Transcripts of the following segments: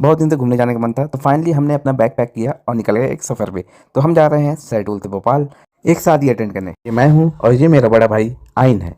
बहुत दिन से घूमने जाने का मन था, तो फाइनली हमने अपना बैग पैक किया और निकल गए एक सफ़र पे। तो हम जा रहे हैं शहडोल से भोपाल एक शादी अटेंड करने। ये मैं हूँ और ये मेरा बड़ा भाई आइन है।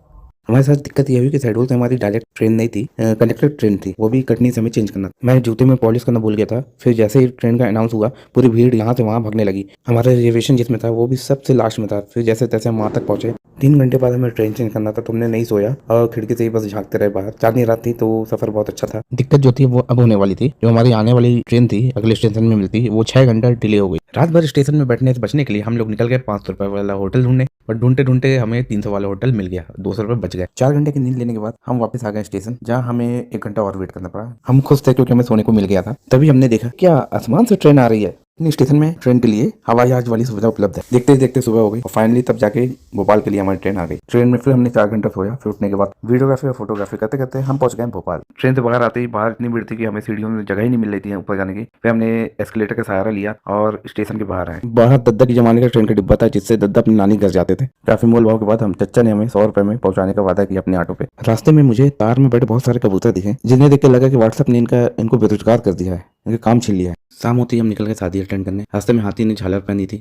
हमारे साथ दिक्कत ये हुई कि शहडोल से हमारी डायरेक्ट ट्रेन नहीं थी, कनेक्टेड ट्रेन थी, वो भी कटनी से हमें चेंज करना था। मैं जूते में पॉलिश करना भूल गया था। फिर जैसे ही ट्रेन का अनाउंस हुआ, पूरी भीड़ यहाँ से वहाँ भागने लगी। हमारा रिजर्वेशन जिसमें था वो भी सबसे लास्ट में था। फिर जैसे तैसे हम वहाँ तक पहुंचे। 3 घंटे बाद हमें ट्रेन चेंज करना था, तो हमने नहीं सोया और खिड़की से ही बस झांकते रहे बाहर। चांदनी रात थी तो सफर बहुत अच्छा था। दिक्कत जो थी वो अब होने वाली थी। जो हमारी आने वाली ट्रेन थी अगले स्टेशन में मिलती, वो 6 घंटा डिले हो गई। रात भर स्टेशन में बैठने से बचने के लिए हम लोग निकल गए 500 रुपए वाला होटल ढूंढने, और ढूंढते ढूंढते हमें 300 वाला होटल मिल गया। 200 रुपए बच गए। 4 घंटे की नींद लेने के बाद हम वापस आ गए स्टेशन, जहाँ हमें 1 घंटा और वेट करना पड़ा। हम खुश थे क्योंकि हमें सोने को मिल गया था। तभी हमने देखा क्या आसमान से ट्रेन आ रही है। स्टेशन में ट्रेन के लिए हवाई जहाज वाली सुविधा उपलब्ध है। देखते ही देखते सुबह हो गई और फाइनली तब जाके भोपाल के लिए हमारी ट्रेन आ गई। ट्रेन में फिर हमने 4 घंटा सोया। फिर उठने के बाद वीडियोग्राफी और फोटोग्राफी करते करते हम पहुंच गए भोपाल। ट्रेन से बाहर आते ही बाहर इतनी भीड़ थी कि हमें सीढ़ियों में जगह ही नहीं मिल रही थी ऊपर जाने की। फिर हमने एस्केलेटर का सहारा लिया और स्टेशन के बाहर आए। बाहर दद्दा की जमाने का ट्रेन का डिब्बा था, जिससे दद्दा अपनी नानी घर जाते थे। काफी मोल भाव के बाद हम चच्चा ने हमें 100 रुपए में पहुंचाने का वादा किया अपने ऑटो पे। रास्ते में मुझे तार में बैठे बहुत सारे कबूतर दिखे, जिन्हें देख के लगा कि व्हाट्सएप ने इनको बेरोजगार कर दिया है, इनका काम छीन लिया है। शाम होती ही हम निकल गए शादी अटेंड करने। रास्ते में हाथी ने झालर पहनी थी।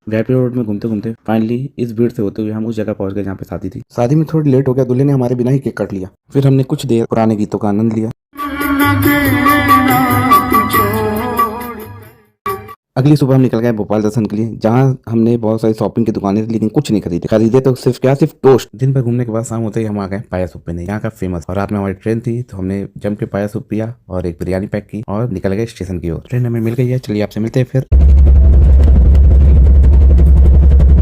वीआईपी रोड में घूमते घूमते फाइनली इस भीड़ से होते हुए हम उस जगह पहुंच गए जहाँ पे शादी थी। शादी में थोड़ी लेट हो गया, दूल्हे ने हमारे बिना ही केक काट लिया। फिर हमने कुछ देर पुराने गीतों का आनंद लिया। अगली सुबह हम निकल गए भोपाल दर्शन के लिए, जहाँ हमने बहुत सारी शॉपिंग की दुकानें थी, लेकिन कुछ नहीं खरीदे तो सिर्फ टोस्ट। दिन भर घूमने के बाद शाम होते ही हम आ गए पाया सूप पीने, यहाँ का फेमस। और रात में हमारी ट्रेन थी तो हमने जम के पाया सूप पिया और एक बिरयानी पैक की और निकल गए स्टेशन की ओर। ट्रेन हमें मिल गई है, चलिए आपसे मिलते हैं फिर।